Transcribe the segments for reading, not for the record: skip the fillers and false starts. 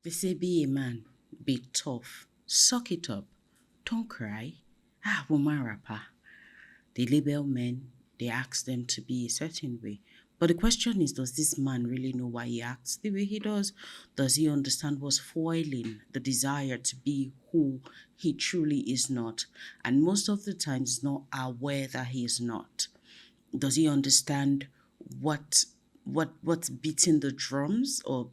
They say be a man, be tough, suck it up, don't cry. Woman rapper. They label men, they ask them to be a certain way. But the question is, does this man really know why he acts the way he does? Does he understand what's foiling the desire to be who he truly is not? And most of the time, he's not aware that he is not. Does he understand what what's beating the drums or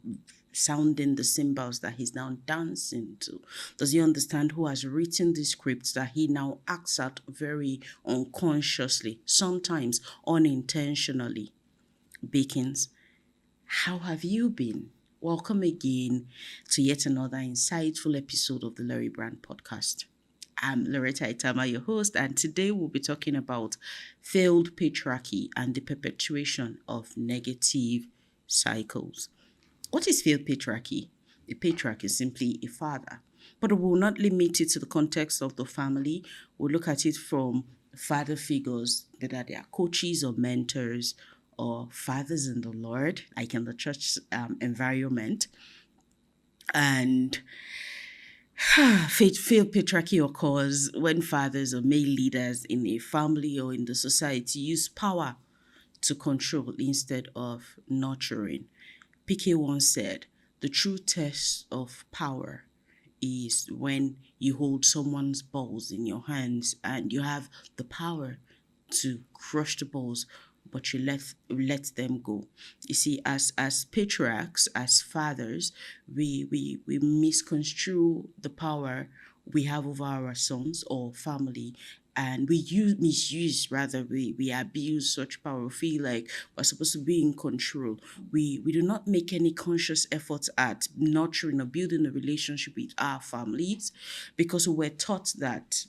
sounding the cymbals that he's now dancing to? Does he understand who has written the scripts that he now acts out very unconsciously, sometimes unintentionally? Bakins, how have you been? Welcome again to yet another insightful episode of the Larry Brand podcast. I'm Loretta Itama, your host, and today we'll be talking about failed patriarchy and the perpetuation of negative cycles. What is failed patriarchy? A patriarch is simply a father, but we will not limit it to the context of the family. We'll look at it from father figures, whether they are coaches or mentors or fathers in the Lord, like in the church environment. And failed patriarchy occurs when fathers or male leaders in a family or in the society use power to control instead of nurturing. PK once said, the true test of power is when you hold someone's balls in your hands and you have the power to crush the balls, but you let them go. You see, as patriarchs, as fathers, we misconstrue the power we have over our sons or family, and we misuse, rather, we abuse such power. We feel like we're supposed to be in control. We do not make any conscious efforts at nurturing or building a relationship with our families because we're taught that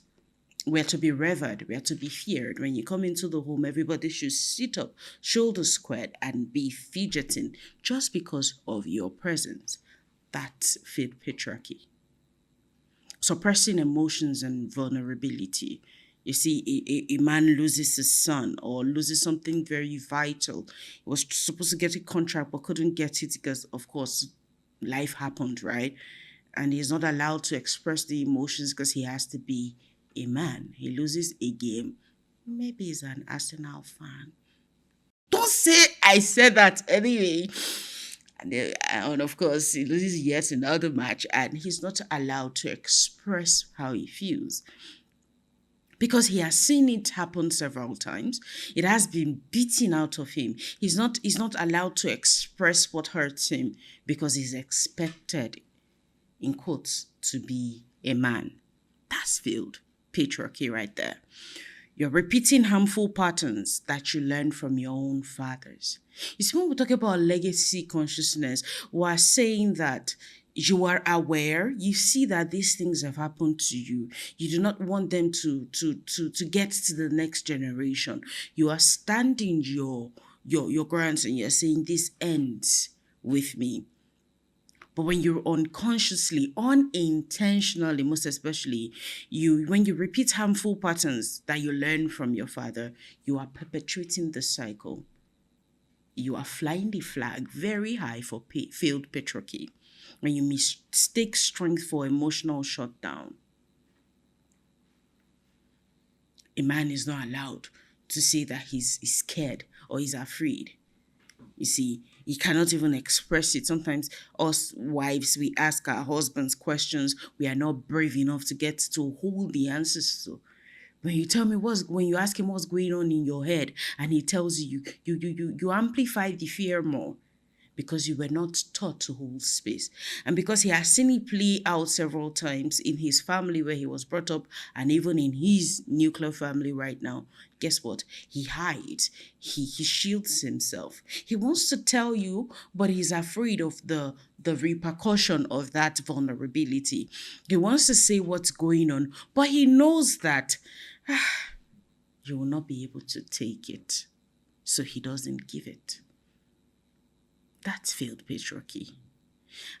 we're to be revered, we're to be feared. When you come into the home, everybody should sit up, shoulders squared, and be fidgeting just because of your presence. That's faith patriarchy. Suppressing emotions and vulnerability. You see, a man loses his son or loses something very vital. He was supposed to get a contract but couldn't get it because, of course, life happened, right? And he's not allowed to express the emotions because he has to be a man. He loses a game. Maybe he's an Arsenal fan. Don't say I said that anyway. And of course, he loses yet another match, and he's not allowed to express how he feels because he has seen it happen several times. It has been beaten out of him. He's not allowed to express what hurts him because he's expected, in quotes, to be a man. That's failed patriarchy right there. You're repeating harmful patterns that you learned from your own fathers. You see, when we talk about legacy consciousness, we're saying that you are aware, you see that these things have happened to you. You do not want them to get to the next generation. You are standing your grounds and you're saying this ends with me. But when you're unconsciously, unintentionally, most especially, when you repeat harmful patterns that you learn from your father, you are perpetuating the cycle. You are flying the flag very high for failed patriarchy. When you mistake strength for emotional shutdown, a man is not allowed to say that he's scared or he's afraid. You see, he cannot even express it. Sometimes us wives, we ask our husbands questions we are not brave enough to get to hold the answers to. When you ask him what's going on in your head and he tells you amplify the fear more because you were not taught to hold space. And because he has seen it play out several times in his family where he was brought up and even in his nuclear family right now, guess what? He hides. He shields himself. He wants to tell you, but he's afraid of the repercussion of that vulnerability. He wants to say what's going on, but he knows that you will not be able to take it. So he doesn't give it. That's failed patriarchy.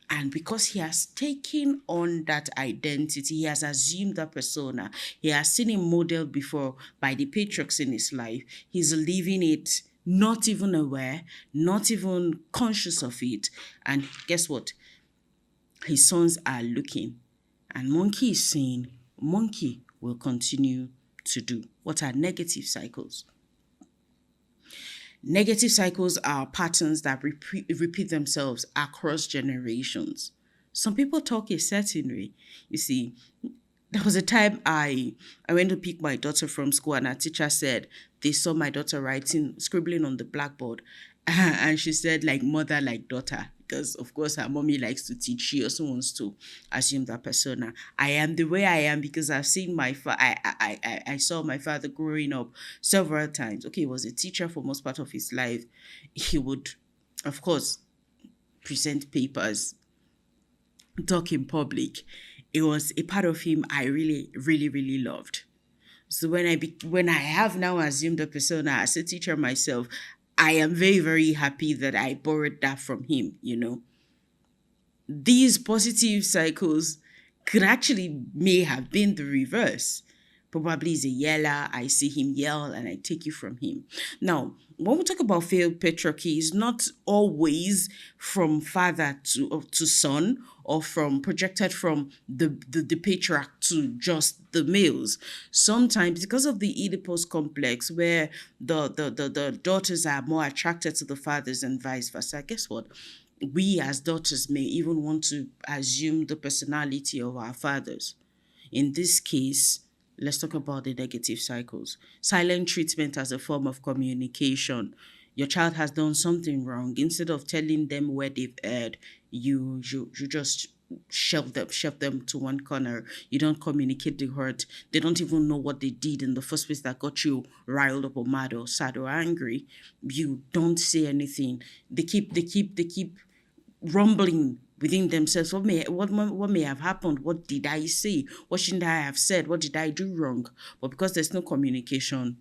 And because he has taken on that identity, he has assumed that persona, he has seen it modeled before by the patriarchs in his life, he's living it not even aware, not even conscious of it. And guess what? His sons are looking, and monkey is saying, monkey will continue to do. What are negative cycles? Negative cycles are patterns that repeat themselves across generations. Some people talk a certain way. You see, there was a time I went to pick my daughter from school, and our teacher said they saw my daughter writing, scribbling on the blackboard. And she said, like mother, like daughter. Because of course her mommy likes to teach. She also wants to assume that persona. I am the way I am because I've seen I saw my father growing up several times. Okay, he was a teacher for most part of his life. He would, of course, present papers, talk in public. It was a part of him I really, really, really loved. So when I have now assumed a persona as a teacher myself, I am very, very happy that I borrowed that from him. These positive cycles could actually may have been the reverse. Probably he's a yeller, I see him yell and I take you from him. Now, when we talk about failed patriarchy, it's not always from father to son, or from projected from the patriarch to just the males. Sometimes because of the Oedipus complex, where the daughters are more attracted to the fathers and vice versa, guess what? We as daughters may even want to assume the personality of our fathers. In this case, let's talk about the negative cycles. Silent treatment as a form of communication. Your child has done something wrong. Instead of telling them where they've erred, you just shove them to one corner. You don't communicate the hurt. They don't even know what they did in the first place that got you riled up or mad or sad or angry. You don't say anything. They keep rumbling within themselves. What may have happened? What did I say? What shouldn't I have said? What did I do wrong? But because there's no communication,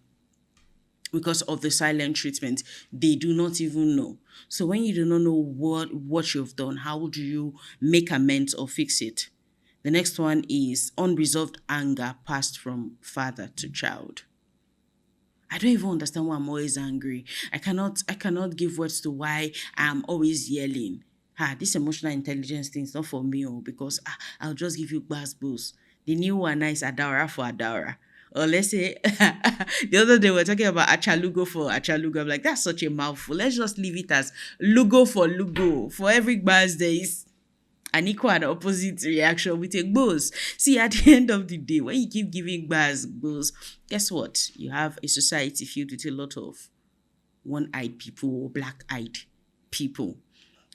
because of the silent treatment, they do not even know. So when you do not know what you've done, how do you make amends or fix it? The next one is unresolved anger passed from father to child. I don't even understand why I'm always angry. I cannot give words to why I'm always yelling. This emotional intelligence thing is not for me, because I'll just give you buzz boost. The new one is Adara for Adara. Or let's say the other day we are talking about Achalugo for Achalugo. I'm like, that's such a mouthful. Let's just leave it as Lugo for Lugo. For every buzz there is an equal and opposite reaction. We take both. See, at the end of the day, when you keep giving both, guess what? You have a society filled with a lot of one-eyed people or black-eyed people.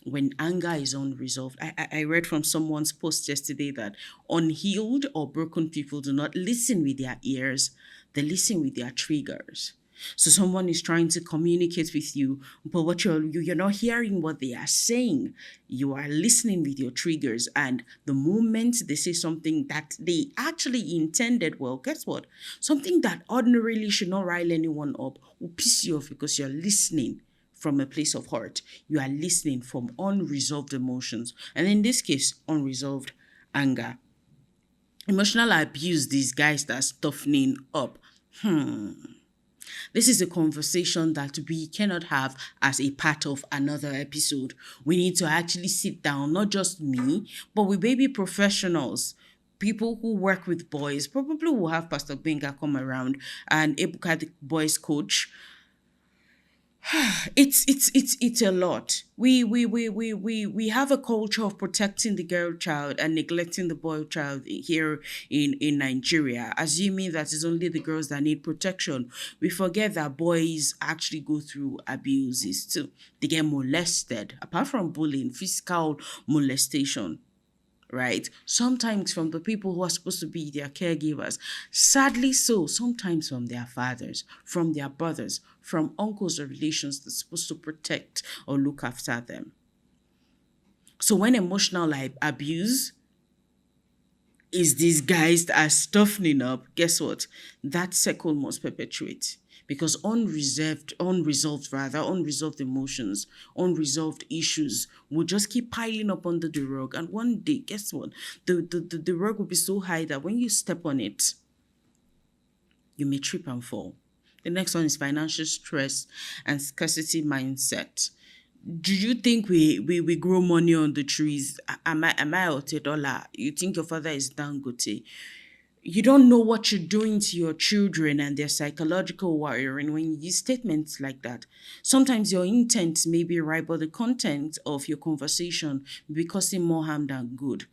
When anger is unresolved, I read from someone's post yesterday that unhealed or broken people do not listen with their ears, they listen with their triggers. So someone is trying to communicate with you, but what you're not hearing what they are saying. You are listening with your triggers, and the moment they say something that they actually intended well, guess what? Something that ordinarily should not rile anyone up will piss you off because you're listening from a place of heart. You are listening from unresolved emotions, and in this case, unresolved anger. Emotional abuse disguised as toughening up. This is a conversation that we cannot have as a part of another episode. We need to actually sit down, not just me, but with baby professionals, people who work with boys. Probably will have Pastor Benga come around and Ebuka, the boys coach. It's a lot. We have a culture of protecting the girl child and neglecting the boy child here in Nigeria, assuming that it's only the girls that need protection. We forget that boys actually go through abuses too. They get molested, apart from bullying, physical molestation, right? Sometimes from the people who are supposed to be their caregivers. Sadly so, sometimes from their fathers, from their brothers, from uncles or relations that's supposed to protect or look after them. So when emotional abuse is disguised as toughening up, guess what? That cycle must perpetuate, because unresolved emotions, unresolved issues will just keep piling up under the rug. And one day, guess what? The rug will be so high that when you step on it, you may trip and fall. The next one is financial stress and scarcity mindset. Do you think we grow money on the trees? Am I Otedola? You think your father is Dangote? You don't know what you're doing to your children and their psychological wiring when you use statements like that. Sometimes your intent may be right, but the content of your conversation may be causing more harm than good.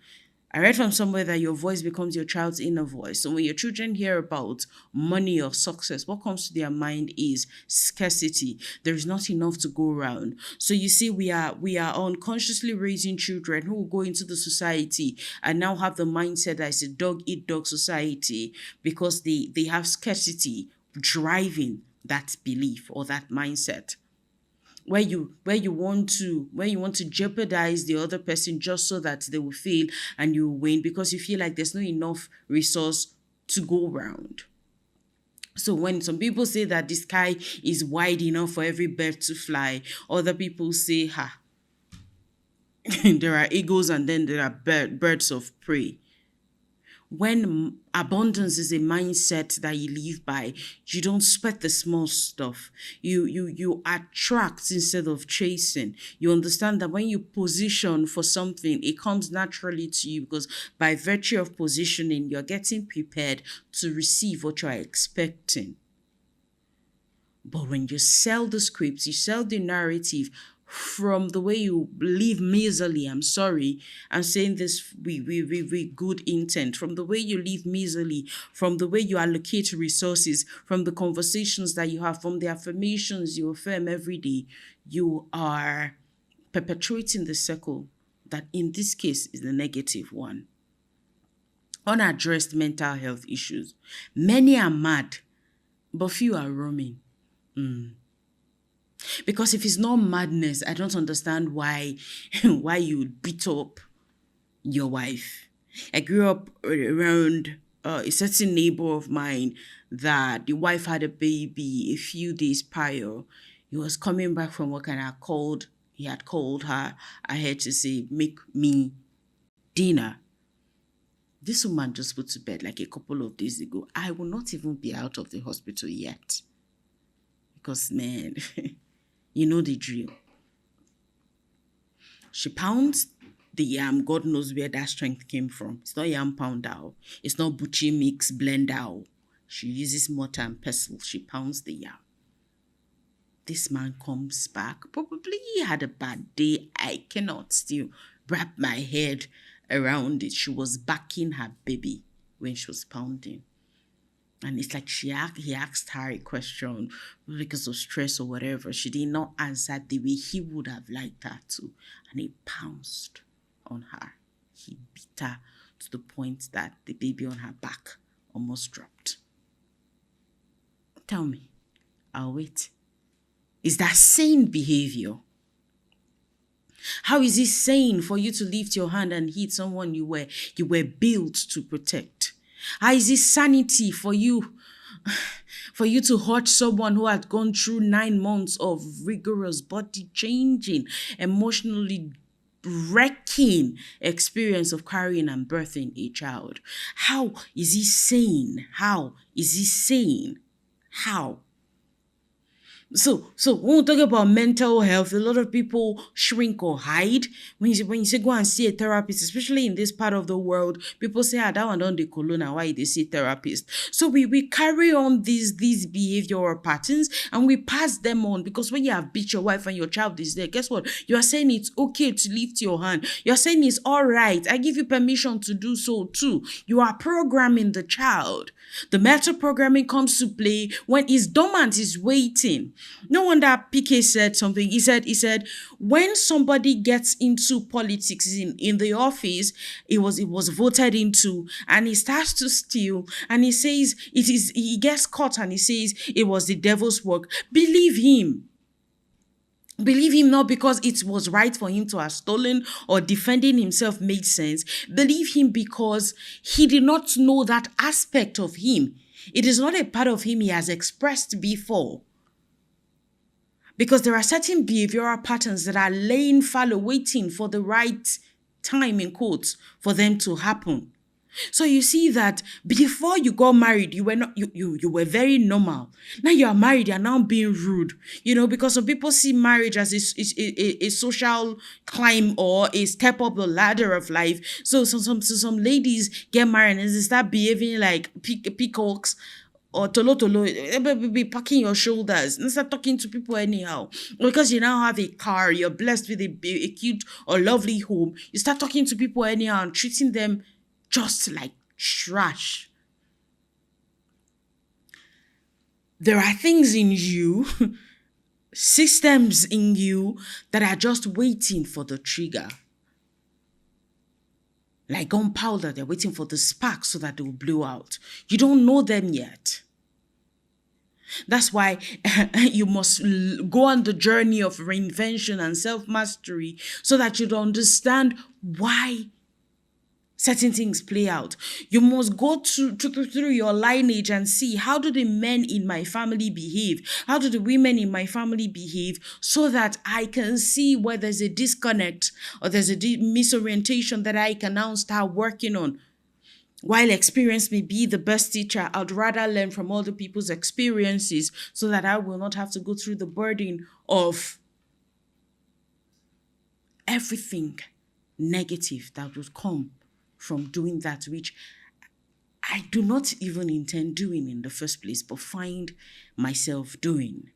I read from somewhere that your voice becomes your child's inner voice. So when your children hear about money or success, what comes to their mind is scarcity. There is not enough to go around. So you see, we are unconsciously raising children who will go into the society and now have the mindset that it's a dog eat dog society because they have scarcity driving that belief or that mindset where you want to jeopardize the other person just so that they will fail and you will win because you feel like there's not enough resource to go around. So when some people say that the sky is wide enough for every bird to fly, other people say, ha, there are eagles and then there are birds of prey. When abundance is a mindset that you live by, you don't sweat the small stuff. You attract instead of chasing. You understand that when you position for something, it comes naturally to you because by virtue of positioning, you're getting prepared to receive what you're expecting. But when you sell the scripts, you sell the narrative from the way you live miserly. I'm sorry, I'm saying this with good intent. From the way you live miserly, from the way you allocate resources, from the conversations that you have, from the affirmations you affirm every day, you are perpetuating the circle that in this case is the negative one. Unaddressed mental health issues. Many are mad, but few are roaming. Because if it's not madness, I don't understand why why you would beat up your wife. I grew up around a certain neighbor of mine that the wife had a baby a few days prior. He was coming back from work and he had called her ahead to say, make me dinner. This woman just put to bed like a couple of days ago. I will not even be out of the hospital yet. Because man, you know the drill. She pounds the yam. God knows where that strength came from. It's not yam pounder. It's not butchie mix blender. She uses mortar and pestle. She pounds the yam. This man comes back. Probably he had a bad day. I cannot still wrap my head around it. She was backing her baby when she was pounding. And it's like he asked her a question because of stress or whatever. She did not answer the way he would have liked her to. And he pounced on her. He beat her to the point that the baby on her back almost dropped. Tell me, I'll wait. Is that sane behavior? How is it sane for you to lift your hand and hit someone you were built to protect? How is it sanity for you to hurt someone who had gone through 9 months of rigorous body changing, emotionally wrecking experience of carrying and birthing a child? How is he sane? How is he sane? How? So when we talk about mental health, a lot of people shrink or hide. When you say go and see a therapist, especially in this part of the world, people say, that one don't the colonna, why they see therapist. So we carry on these behavioral patterns and we pass them on because when you have beat your wife and your child is there, guess what? You are saying it's okay to lift your hand. You're saying it's all right. I give you permission to do so too. You are programming the child. The meta programming comes to play when it's dormant, is waiting. No wonder PK said something. He said, when somebody gets into politics in the office, it was voted into, and he starts to steal, and he says he gets caught and he says it was the devil's work. Believe him. Believe him not because it was right for him to have stolen or defending himself made sense. Believe him because he did not know that aspect of him. It is not a part of him he has expressed before. Because there are certain behavioral patterns that are laying fallow, waiting for the right time, in quotes, for them to happen. So you see that before you got married, you were not you were very normal. Now you are married, you're now being rude. Because some people see marriage as a social climb or a step up the ladder of life. So some ladies get married and they start behaving like peacocks or tolo tolo, be packing your shoulders and start talking to people anyhow. Because you now have a car, you're blessed with a cute or lovely home. You start talking to people anyhow and treating them just like trash. There are things in you, systems in you that are just waiting for the trigger. Like gunpowder, they're waiting for the spark so that they will blow out. You don't know them yet. That's why you must go on the journey of reinvention and self mastery so that you understand why certain things play out. You must go through your lineage and see, how do the men in my family behave? How do the women in my family behave? So that I can see where there's a disconnect or there's a misorientation that I can now start working on. While experience may be the best teacher, I'd rather learn from other people's experiences so that I will not have to go through the burden of everything negative that would come from doing that which I do not even intend doing in the first place, but find myself doing.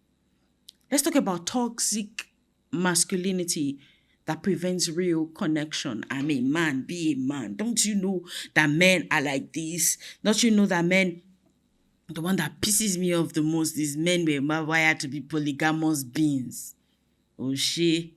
Let's talk about toxic masculinity that prevents real connection. I'm a man, be a man. Don't you know that men are like this? Don't you know that men, the one that pisses me off the most is men were wired to be polygamous beings. Oh shit.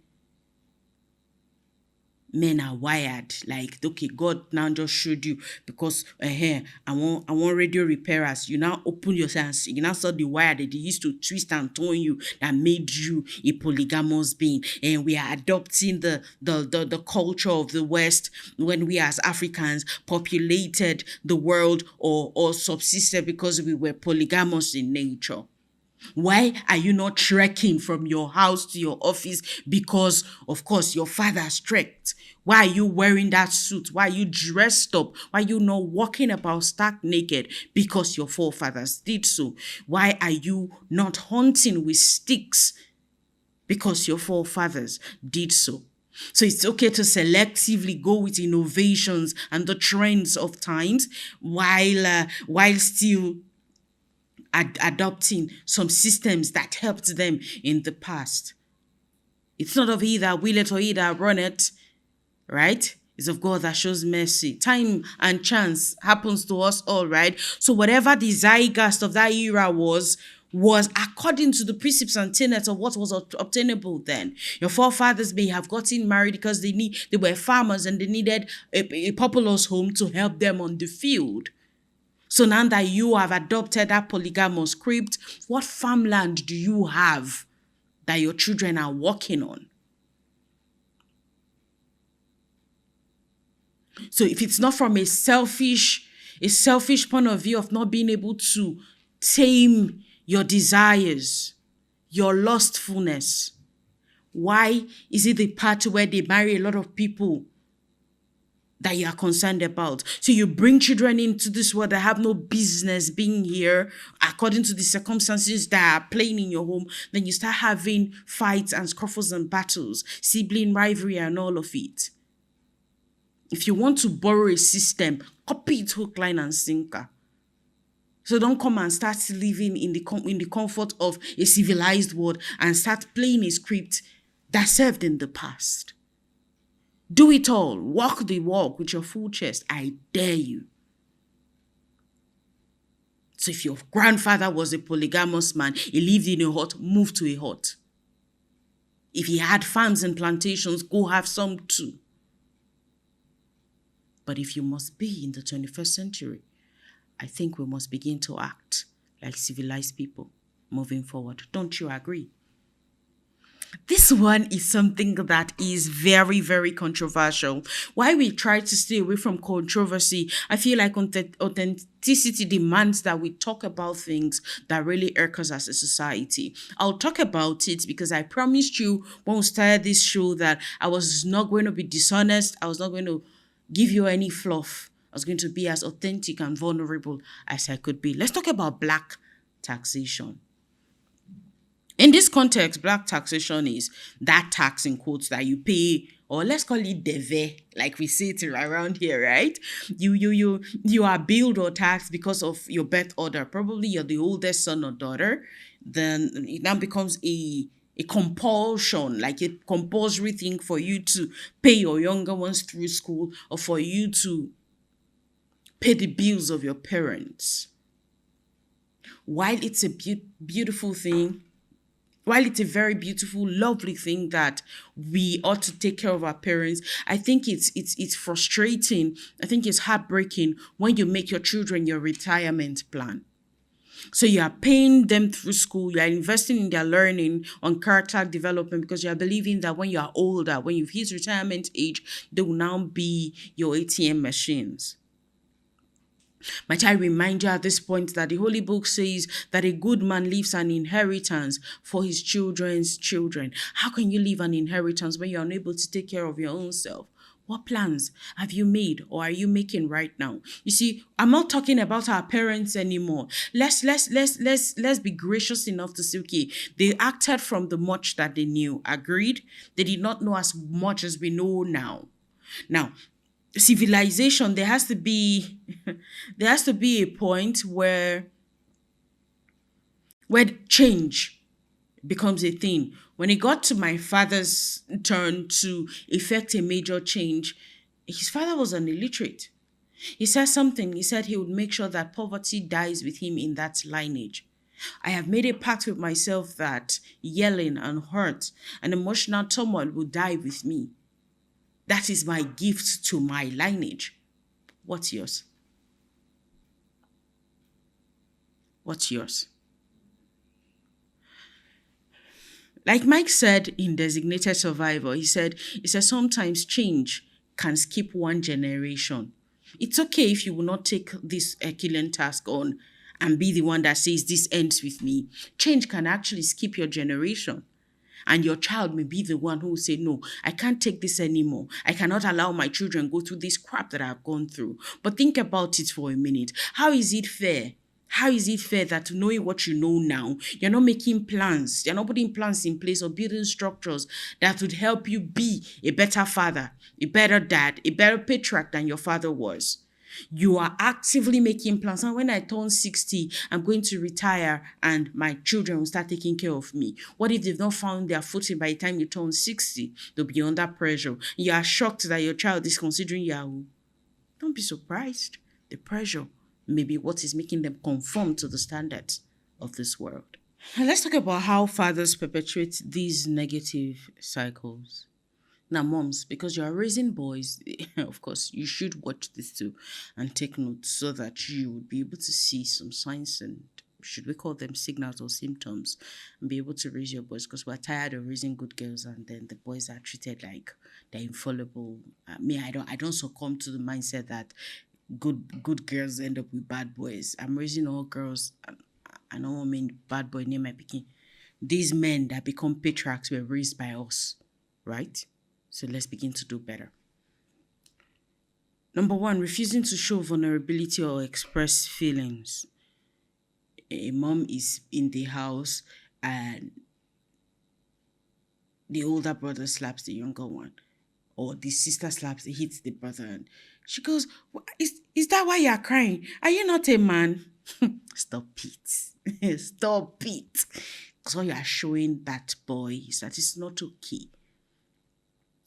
Men are wired like, okay, God now just showed you because I want radio repairers. You now open your sense, you now saw the wire that they used to twist and turn you that made you a polygamous being. And we are adopting the culture of the West when we as Africans populated the world or subsisted because we were polygamous in nature. Why are you not trekking from your house to your office? Because, of course, your father's trekked. Why are you wearing that suit? Why are you dressed up? Why are you not walking about stark naked? Because your forefathers did so. Why are you not hunting with sticks? Because your forefathers did so. So it's okay to selectively go with innovations and the trends of times while still adopting some systems that helped them in the past. It's not of he that will it or he that run it, right? It's of God that shows mercy. Time and chance happens to us all, right? So whatever the zeitgeist of that era was according to the precepts and tenets of what was obtainable then. Your forefathers may have gotten married because they were farmers and they needed a populous home to help them on the field. So now that you have adopted that polygamous script, what farmland do you have that your children are working on? So if it's not from a selfish point of view of not being able to tame your desires, your lustfulness, why is it the part where they marry a lot of people that you are concerned about? So you bring children into this world that have no business being here according to the circumstances that are playing in your home. Then you start having fights and scuffles and battles, sibling rivalry and all of it. If you want to borrow a system, copy it hook, line and sinker. So don't come and start living in the comfort of a civilized world and start playing a script that served in the past. Do it all. Walk the walk with your full chest. I dare you. So if your grandfather was a polygamous man, he lived in a hut, move to a hut. If he had farms and plantations, go have some too. But if you must be in the 21st century, I think we must begin to act like civilized people moving forward. Don't you agree? This one is something that is very, very controversial. Why we try to stay away from controversy, I feel like authenticity demands that we talk about things that really irk us as a society. I'll talk about it because I promised you when we started this show that I was not going to be dishonest. I was not going to give you any fluff I was going to be as authentic and vulnerable as I could be. Let's talk about black taxation. In this context, black taxation is that tax in quotes that you pay, or let's call it deve, like we say it around here, right? You are billed or taxed because of your birth order. Probably you're the oldest son or daughter. Then it now becomes a compulsion, like a compulsory thing for you to pay your younger ones through school, or for you to pay the bills of your parents. While it's a beautiful thing, while it's a very beautiful, lovely thing that we ought to take care of our parents, I think it's frustrating. I think it's heartbreaking when you make your children your retirement plan. So you are paying them through school, you are investing in their learning on character development because you are believing that when you are older, when you've hit retirement age, they will now be your ATM machines. Might I remind you at this point that the Holy Book says that a good man leaves an inheritance for his children's children. How can you leave an inheritance when you're unable to take care of your own self? What plans have you made or are you making right now? You see, I'm not talking about our parents anymore. Let's be gracious enough to say, okay, they acted from the much that they knew. Agreed? They did not know as much as we know now. Now, civilization, there has to be there has to be a point where change becomes a thing. When it got to my father's turn to effect a major change, his father was an illiterate. He said something. He said he would make sure that poverty dies with him in that lineage. I have made a pact with myself that yelling and hurt and emotional turmoil will die with me. That is my gift to my lineage. What's yours? What's yours? Like Mike said in Designated Survivor, he said sometimes change can skip one generation. It's okay if you will not take this Herculean task on and be the one that says this ends with me. Change can actually skip your generation. And your child may be the one who will say, no, I can't take this anymore. I cannot allow my children go through this crap that I've gone through. But think about it for a minute. How is it fair? How is it fair that knowing what you know now, you're not making plans, you're not putting plans in place or building structures that would help you be a better father, a better dad, a better patriarch than your father was? You are actively making plans. And when I turn 60, I'm going to retire and my children will start taking care of me. What if they've not found their footing by the time you turn 60? They'll be under pressure. You are shocked that your child is considering Yahoo. Don't be surprised. The pressure may be what is making them conform to the standards of this world. And let's talk about how fathers perpetuate these negative cycles. Now, moms, because you are raising boys, of course, you should watch this too and take notes so that you would be able to see some signs and should we call them signals or symptoms and be able to raise your boys because we're tired of raising good girls and then the boys are treated like they're infallible. I don't succumb to the mindset that good girls end up with bad boys. I'm raising all girls. I don't mean bad boy name my picking. These men that become patriarchs were raised by us, right? So let's begin to do better. Number one, refusing to show vulnerability or express feelings. A mom is in the house and the older brother slaps the younger one, or the sister hits the brother, and she goes, Is that why you're crying? Are you not a man?" Stop it. Stop it. Because what you are showing that boy is that it's not okay.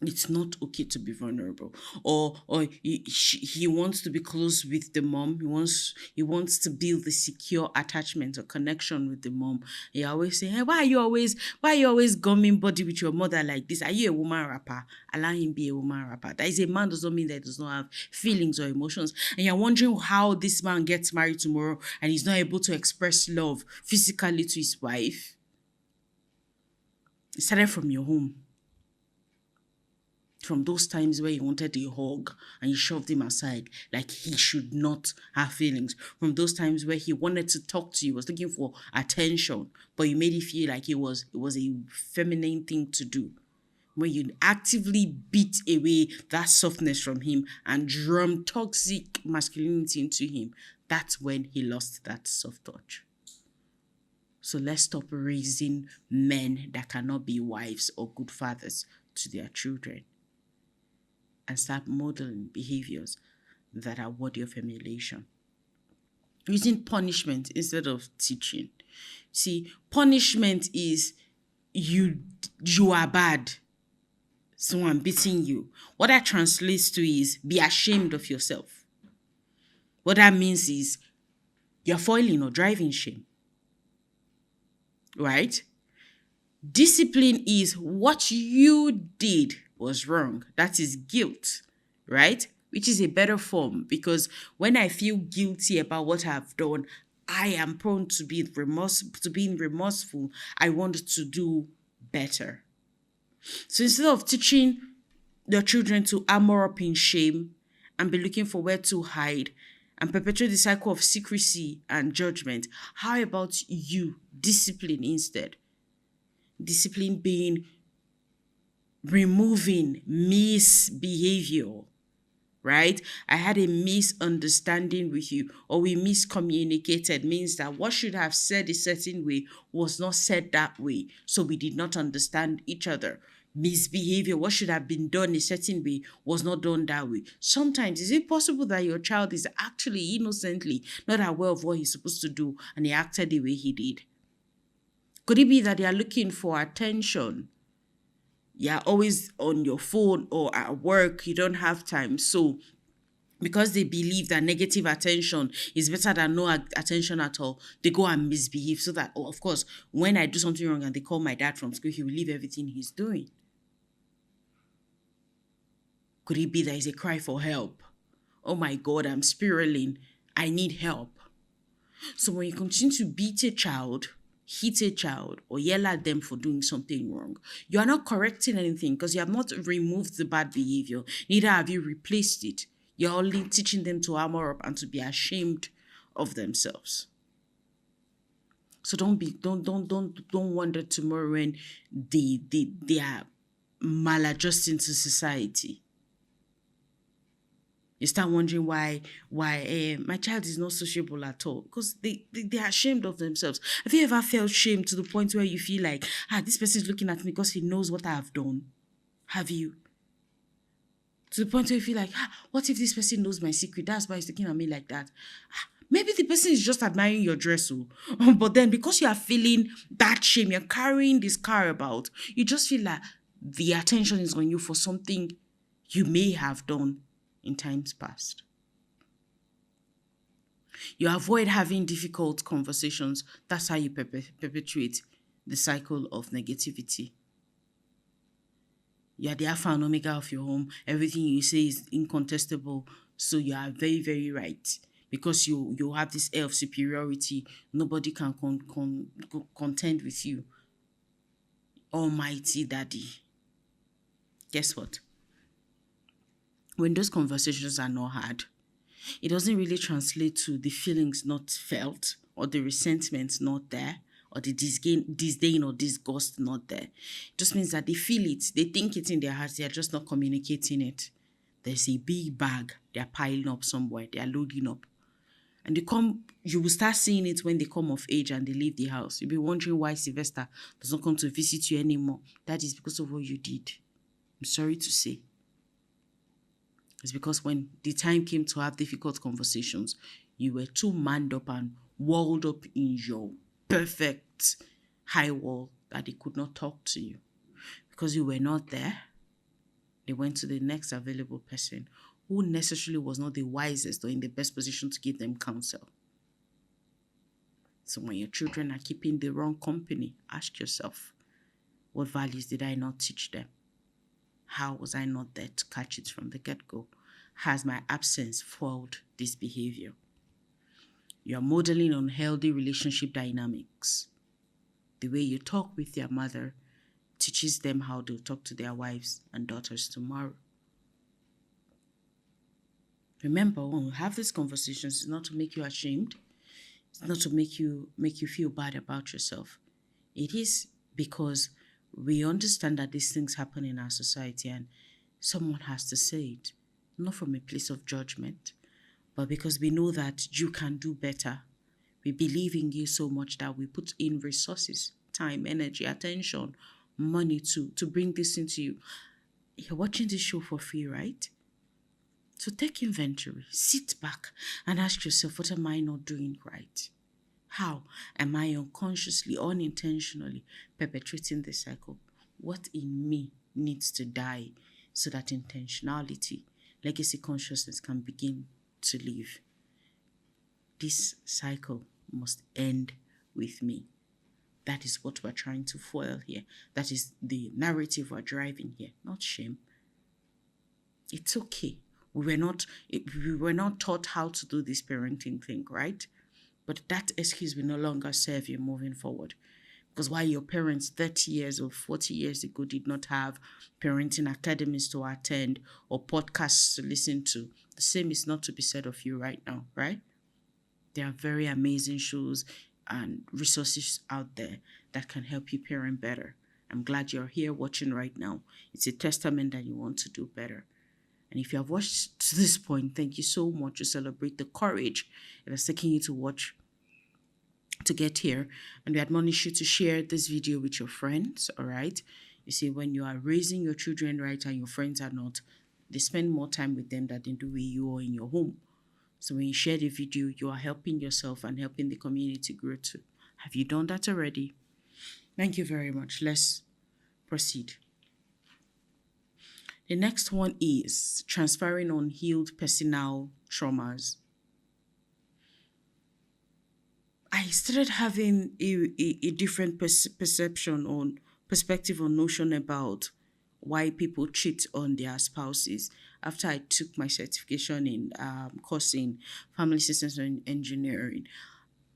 It's not okay to be vulnerable, or he wants to be close with the mom. He wants to build the secure attachment or connection with the mom. He always say, "Hey, why are you always gumming body with your mother like this? Are you a woman rapper? Allow him be a woman rapper. That is a man does not mean that he does not have feelings or emotions. And you're wondering how this man gets married tomorrow and he's not able to express love physically to his wife. It started from your home." From those times where you wanted a hug and you shoved him aside like he should not have feelings. From those times where he wanted to talk to you, was looking for attention, but you made it feel like it was a feminine thing to do. when you actively beat away that softness from him and drum toxic masculinity into him, that's when he lost that soft touch. So let's stop raising men that cannot be wives or good fathers to their children and start modeling behaviors that are worthy of emulation. Using punishment instead of teaching. See, punishment is you are bad. Someone beating you. What that translates to is be ashamed of yourself. What that means is you're foiling or driving shame. Right? Discipline is what you did was wrong. That is guilt, right? Which is a better form, because when I feel guilty about what I've done, I am prone to being remorseful. I want to do better. So instead of teaching your children to armor up in shame and be looking for where to hide and perpetuate the cycle of secrecy and judgment, how about you discipline instead? Discipline being removing misbehavior, right? I had a misunderstanding with you, or we miscommunicated, means that what should have said a certain way was not said that way. So we did not understand each other. Misbehavior, what should have been done a certain way was not done that way. Sometimes, is it possible that your child is actually innocently not aware of what he's supposed to do and he acted the way he did? Could it be that they are looking for attention? You're always on your phone or at work, you don't have time. So because they believe that negative attention is better than no attention at all, they go and misbehave so that, of course, when I do something wrong and they call my dad from school, he will leave everything he's doing. Could it be that it's a cry for help? Oh my God, I'm spiraling. I need help. So when you continue to beat a child, hit a child, or yell at them for doing something wrong, you are not correcting anything because you have not removed the bad behavior. Neither have you replaced it. You're only teaching them to armor up and to be ashamed of themselves. So don't wonder tomorrow when they are maladjusting to society. You start wondering why my child is not sociable at all, because they are ashamed of themselves. Have you ever felt shame to the point where you feel like, this person is looking at me because he knows what I have done? Have you? To the point where you feel like, what if this person knows my secret? That's why he's looking at me like that. Maybe the person is just admiring your dress, but then because you are feeling that shame, you're carrying this car about, you just feel like the attention is on you for something you may have done in times past. You avoid having difficult conversations. That's how you perpetuate the cycle of negativity. You are the alpha and omega of your home. Everything you say is incontestable. So you are very, very right. Because you have this air of superiority, nobody can contend with you. Almighty Daddy. Guess what? When those conversations are not had, it doesn't really translate to the feelings not felt or the resentment not there or the disdain or disgust not there. It just means that they feel it, they think it in their hearts, they are just not communicating it. There's a big bag they're piling up somewhere, they're loading up. And you will start seeing it when they come of age and they leave the house. You'll be wondering why Sylvester does not come to visit you anymore. That is because of what you did. I'm sorry to say. It's because when the time came to have difficult conversations, you were too manned up and walled up in your perfect high wall that they could not talk to you. Because you were not there, they went to the next available person who necessarily was not the wisest or in the best position to give them counsel. So when your children are keeping the wrong company, ask yourself, what values did I not teach them? How was I not there to catch it from the get-go? Has my absence foiled this behavior? You're modeling unhealthy relationship dynamics. The way you talk with your mother teaches them how to talk to their wives and daughters tomorrow. Remember, when we have these conversations, it's not to make you ashamed. It's not to make you feel bad about yourself. It is because We understand that these things happen in our society and someone has to say it, not from a place of judgment, but because we know that you can do better. We believe in you so much that we put in resources, time, energy, attention, money to bring this into you. You're watching this show for free, right? So take inventory, sit back and ask yourself, what am I not doing right? How am I unconsciously, unintentionally perpetrating this cycle? What in me needs to die so that intentionality, legacy consciousness can begin to live? This cycle must end with me. That is what we're trying to foil here. That is the narrative we're driving here, not shame. It's okay. We were not taught how to do this parenting thing, right? But that excuse will no longer serve you moving forward. Because while your parents 30 years or 40 years ago did not have parenting academies to attend or podcasts to listen to, the same is not to be said of you right now, right? There are very amazing shows and resources out there that can help you parent better. I'm glad you're here watching right now. It's a testament that you want to do better. And if you have watched to this point, thank you so much to celebrate the courage it has taken you to watch to get here. And we admonish you to share this video with your friends, all right? You see, when you are raising your children right and your friends are not, they spend more time with them than they do with you or in your home. So when you share the video, you are helping yourself and helping the community grow too. Have you done that already? Thank you very much. Let's proceed. The next one is transferring unhealed personal traumas. I started having a different perception on perspective or notion about why people cheat on their spouses after I took my certification in course in family systems and engineering.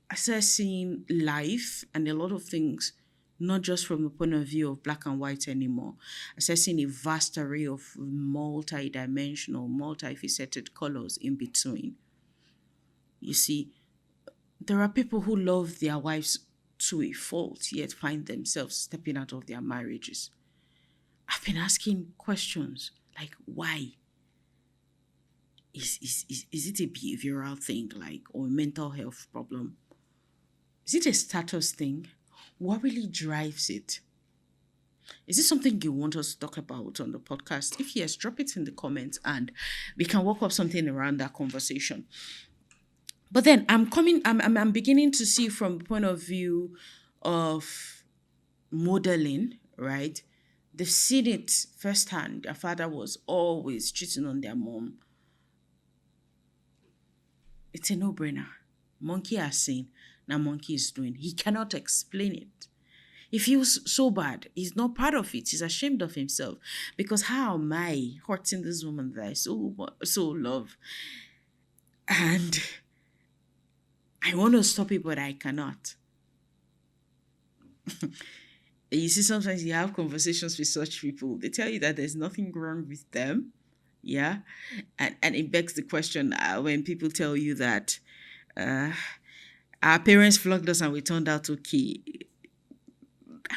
I started seeing life and a lot of things not just from the point of view of black and white anymore. I started seeing a vast array of multi-dimensional, multifaceted colors in between. You see, there are people who love their wives to a fault, yet find themselves stepping out of their marriages. I've been asking questions like, why? Is it a behavioral thing, like, or a mental health problem? Is it a status thing? What really drives it? Is this something you want us to talk about on the podcast? If yes, drop it in the comments and we can work up something around that conversation. But then I'm beginning to see from the point of view of modeling, right? They've seen it firsthand. Their father was always cheating on their mom. It's a no-brainer. Monkey has seen, now monkey is doing. He cannot explain it. He feels so bad. He's not part of it. He's ashamed of himself. Because how am I hurting this woman that I so love? And I want to stop it, but I cannot. You see, sometimes you have conversations with such people. They tell you that there's nothing wrong with them. Yeah. And it begs the question when people tell you that uh, our parents flogged us and we turned out okay.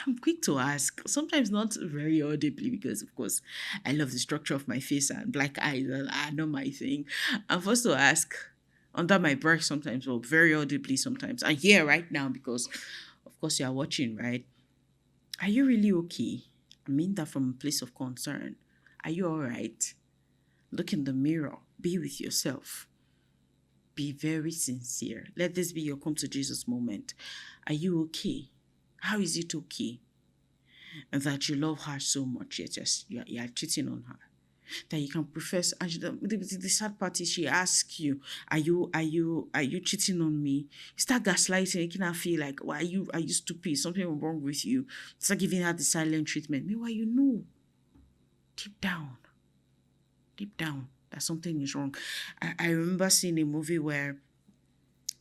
I'm quick to ask, sometimes not very audibly, because of course I love the structure of my face and black eyes are not my thing. I'm forced to ask under my breath sometimes, or very audibly sometimes. And here right now, because of course you are watching, right? Are you really okay? I mean that from a place of concern. Are you all right? Look in the mirror. Be with yourself. Be very sincere. Let this be your come to Jesus moment. Are you okay? How is it okay? And that you love her so much, yet just you're cheating on her. That you can profess, and the sad part is she asks you, are you cheating on me? You start gaslighting, making her feel like, why are you stupid? Something wrong with you. Start giving her the silent treatment. Meanwhile, you know, deep down, that something is wrong. I remember seeing a movie where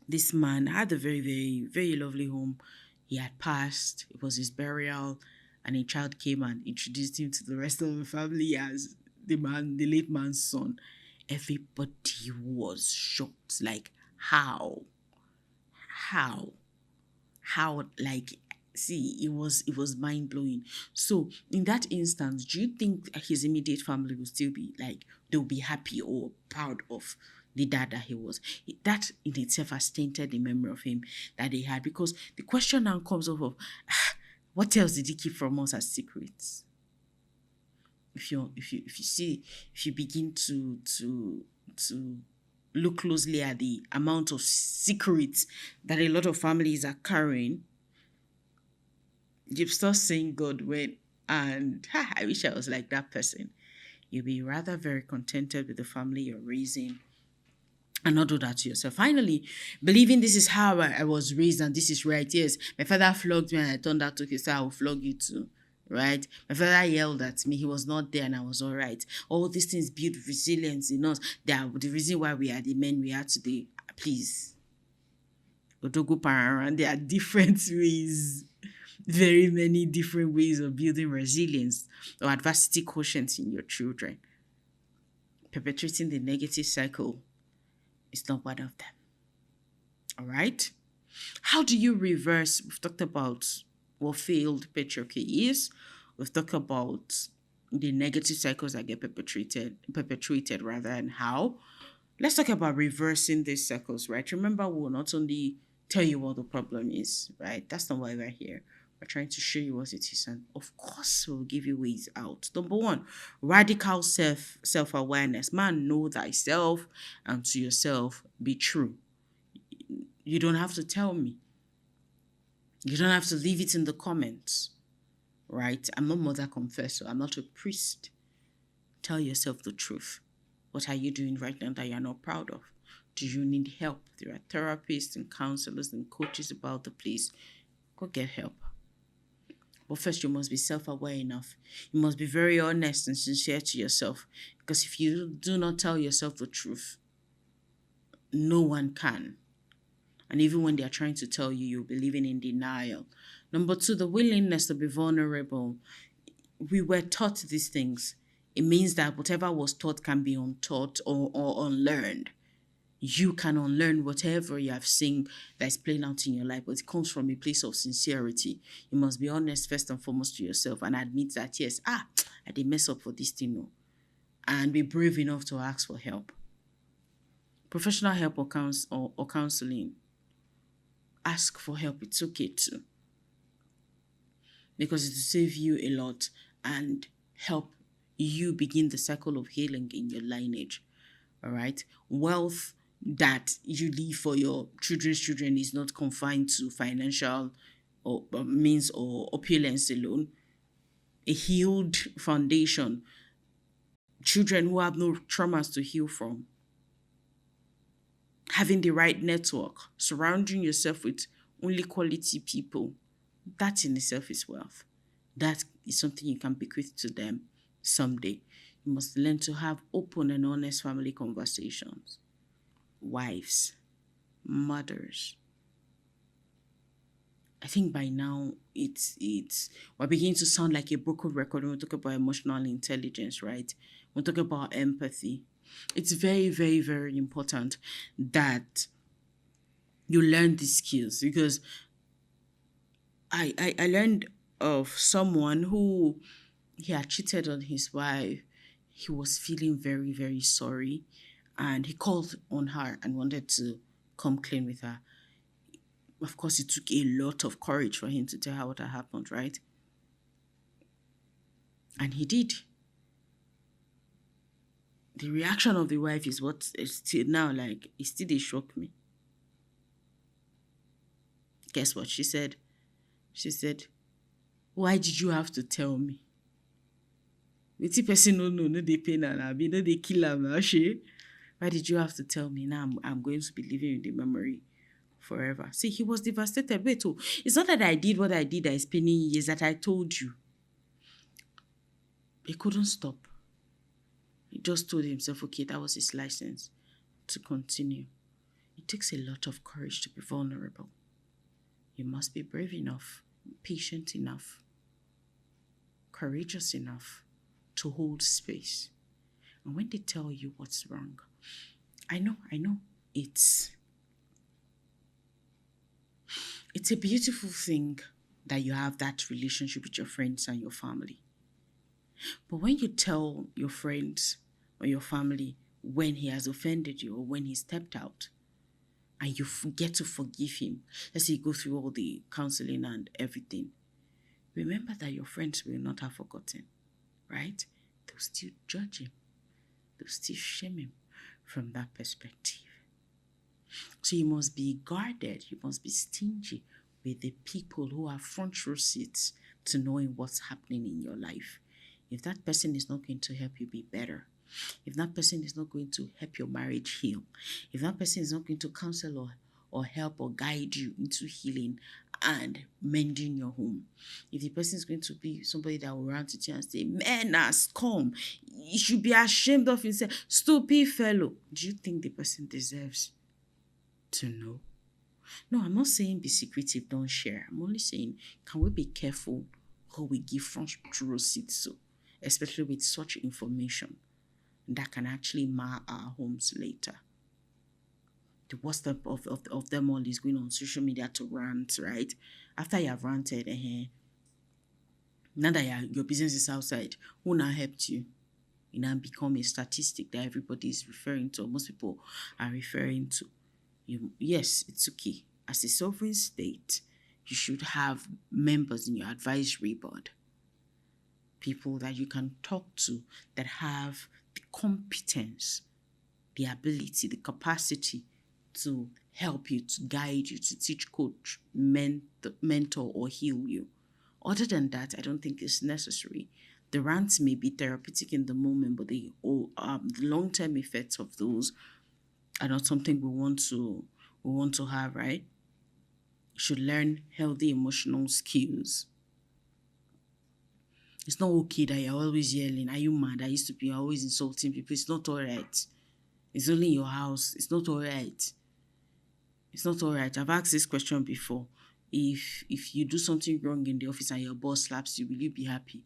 this man had a very, very, very lovely home. He had passed, it was his burial, and a child came and introduced him to the rest of the family as the late man's son. Everybody was shocked. Like, how? How? Like, See, it was mind blowing. So in that instance, do you think his immediate family will still be like, they'll be happy or proud of the dad that he was? That in itself has tainted the memory of him that they had, because the question now comes up of, what else did he keep from us as secrets? If you begin to look closely at the amount of secrets that a lot of families are carrying, you start saying God when, and I wish I was like that person. You'll be rather very contented with the family you're raising and not do that to yourself. Finally, believing this is how I was raised and this is right. Yes, my father flogged me and I turned out okay, so I will flog you too. Right? My father yelled at me, he was not there and I was all right. All these things build resilience in us. They are the reason why we are the men we are today. Please. Otogo Pararan, there are different ways, very many different ways of building resilience or adversity quotient in your children. Perpetuating the negative cycle is not one of them. All right? How do you reverse? We've talked about what failed patriarchy is. We've talked about the negative cycles that get perpetuated rather, and how. Let's talk about reversing these cycles, right? Remember, we'll not only tell you what the problem is, right? That's not why we're here. We're trying to show you what it is, and of course, we'll give you ways out. Number one, radical self-awareness. Man, know thyself, and to yourself be true. You don't have to tell me. You don't have to leave it in the comments, right? I'm not Mother Confessor. I'm not a priest. Tell yourself the truth. What are you doing right now that you're not proud of? Do you need help? There are therapists and counselors and coaches about the place. Go get help. But first, you must be self-aware enough. You must be very honest and sincere to yourself. Because if you do not tell yourself the truth, no one can. And even when they are trying to tell you, you'll be living in denial. Number two, the willingness to be vulnerable. We were taught these things. It means that whatever was taught can be untaught or unlearned. You can unlearn whatever you have seen that is playing out in your life, but it comes from a place of sincerity. You must be honest first and foremost to yourself and admit that, yes, I did mess up for this thing, no. And be brave enough to ask for help. Professional help or counseling. Ask for help. It's okay too. Because it will save you a lot and help you begin the cycle of healing in your lineage. All right? Wealth that you leave for your children's children is not confined to financial or means or opulence alone. A healed foundation. Children who have no traumas to heal from. Having the right network. Surrounding yourself with only quality people. That in itself is wealth. That is something you can bequeath to them someday. You must learn to have open and honest family conversations. Wives, mothers. I think by now we're beginning to sound like a broken record when we talk about emotional intelligence, right? When we talk about empathy. It's very, very, very important that you learn these skills, because I learned of someone who he had cheated on his wife. He was feeling very, very sorry, and he called on her and wanted to come clean with her. Of course, it took a lot of courage for him to tell her what had happened, right? And he did. The reaction of the wife is what is still now, like, it still they shock me. Guess what she said? She said, "Why did you have to tell me? Wetin person no dey pain am abi, no dey kill am na shey. Why did you have to tell me? Now I'm going to be living with the memory forever." See, he was devastated. Wait, it's not that I did what I did that is paining you, it's that I told you. He couldn't stop. He just told himself, okay, that was his license to continue. It takes a lot of courage to be vulnerable. You must be brave enough, patient enough, courageous enough to hold space. And when they tell you what's wrong, I know, it's a beautiful thing that you have that relationship with your friends and your family. But when you tell your friends or your family when he has offended you or when he stepped out, and you get to forgive him, let's say you go through all the counseling and everything, remember that your friends will not have forgotten, right? They'll still judge him, they'll still shame him from that perspective. So you must be guarded, you must be stingy with the people who have front row seats to knowing what's happening in your life. If that person is not going to help you be better, if that person is not going to help your marriage heal, if that person is not going to counsel or help or guide you into healing and mending your home, if the person is going to be somebody that will run to you and say, "Man, has come, you should be ashamed of himself, stupid fellow," do you think the person deserves to know? No, I'm not saying be secretive, don't share. I'm only saying, can we be careful who we give front row seats to, especially with such information that can actually mar our homes later. The worst of them all is going on social media to rant, right? After you have ranted, now that your business is outside, who now helped you? You now become a statistic that everybody is referring to, or most people are referring to. Yes, it's okay. As a sovereign state, you should have members in your advisory board, people that you can talk to that have the competence, the ability, the capacity to help you, to guide you, to teach, coach, mentor, or heal you. Other than that, I don't think it's necessary. The rants may be therapeutic in the moment, but the long-term effects of those are not something we want to have, right? You should learn healthy emotional skills. It's not okay that you're always yelling. Are you mad? I used to be always insulting people. It's not all right. It's only in your house. It's not all right. It's not all right. I've asked this question before. If you do something wrong in the office and your boss slaps you, will you be happy?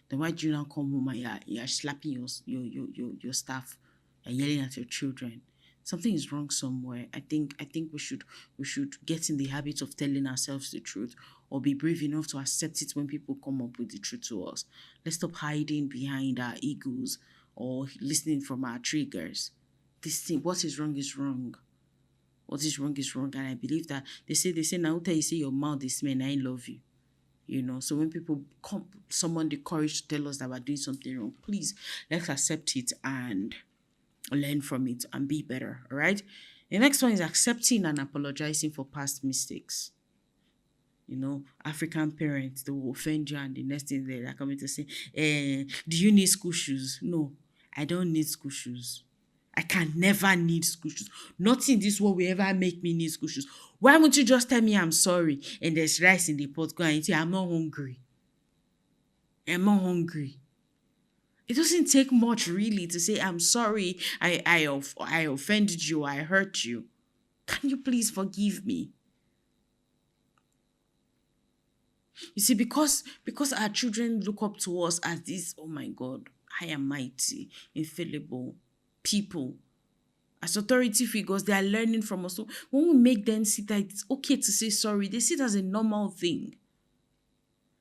Then why do you now come home and you're slapping your staff and yelling at your children? Something is wrong somewhere. I think we should get in the habit of telling ourselves the truth, or be brave enough to accept it when people come up with the truth to us. Let's stop hiding behind our egos or listening from our triggers. This thing, what is wrong is wrong. What is wrong is wrong. And I believe that they say now tell you say your mouth is man, I love you. So when people come, someone the courage to tell us that we're doing something wrong, please let's accept it and learn from it and be better. All right. The next one is accepting and apologizing for past mistakes. African parents, they will offend you, and the next thing they're coming to say, do you need school shoes? No, I don't need school shoes. I can never need school shoes. Nothing in this world will ever make me need school shoes. Why won't you just tell me I'm sorry and there's rice in the pot? Go and eat it. I'm not hungry. I'm not hungry. It doesn't take much really to say I'm sorry. I offended you. I hurt you. Can you please forgive me? You see, because our children look up to us as this, oh my God, high and mighty, infallible people, as authority figures, they are learning from us. So when we make them see that it's okay to say sorry, they see it as a normal thing,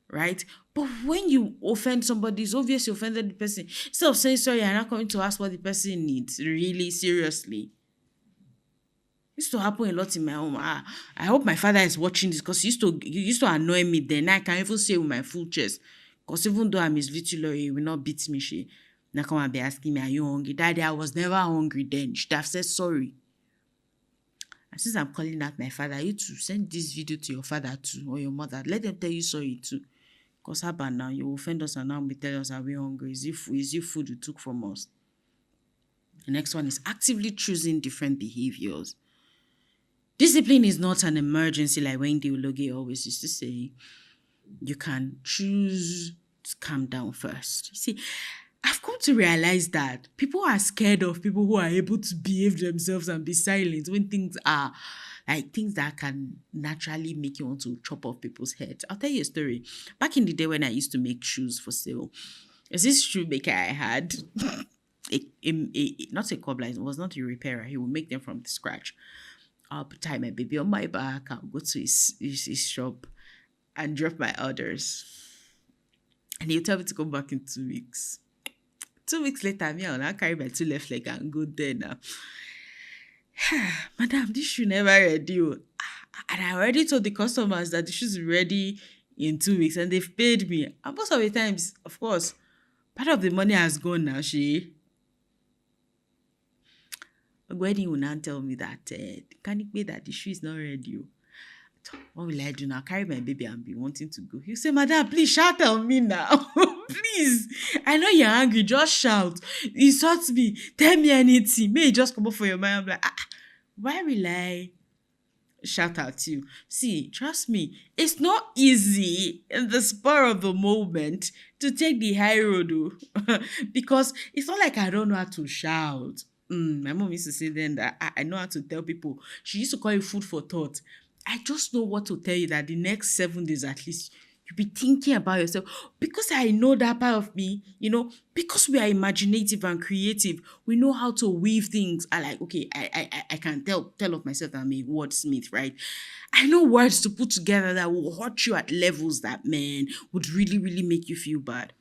right? But when you offend somebody, it's obvious you offended the person. Instead of saying sorry, you're not coming to ask what the person needs, really, seriously. Used to happen a lot in my home. I hope my father is watching this, because he used to annoy me then. I can even say with my full chest. Because even though I'm his little lawyer, he will not beat me. She now come and be asking me, are you hungry? Daddy, I was never hungry then. You should have said sorry. And since I'm calling out my father, you to send this video to your father too, or your mother. Let them tell you sorry too. Because how about now? You offend us and now we tell us, are we hungry? Is it food you took from us? The next one is actively choosing different behaviors. Discipline is not an emergency, like when Deologe always used to say. You can choose to calm down first. You see, I've come to realize that people are scared of people who are able to behave themselves and be silent when things are like things that can naturally make you want to chop off people's heads. I'll tell you a story. Back in the day when I used to make shoes for sale, there's this shoemaker I had. Not a cobbler, it was not a repairer. He would make them from scratch. I'll tie my baby on my back. I'll go to his shop, and drop my orders. And he'll tell me to come back in 2 weeks. 2 weeks later, me, I'll now carry my two left leg and go there now. Madam, this shoe never ready. Oh. And I already told the customers that the shoes will be ready in 2 weeks and they've paid me. And most of the times, of course, part of the money has gone now, she. Gwenny will now tell me that, can it be that the shoe is not ready? Oh. What will I do now? Carry my baby and be wanting to go. You say, Madam, please shout at me now. Please. I know you're angry. Just shout. Insult me. Tell me anything. May it just come up for your mind. I'm like, why will I shout at you? See, trust me, it's not easy in the spur of the moment to take the high road, because it's not like I don't know how to shout. My mom used to say then that I know how to tell people. She used to call it food for thought. I just know what to tell you that the next 7 days at least you'll be thinking about yourself, because I know that part of me, because we are imaginative and creative, we know how to weave things. I like, okay, I can tell of myself that I'm a wordsmith, right? I know words to put together that will hurt you at levels that, man, would really, really make you feel bad.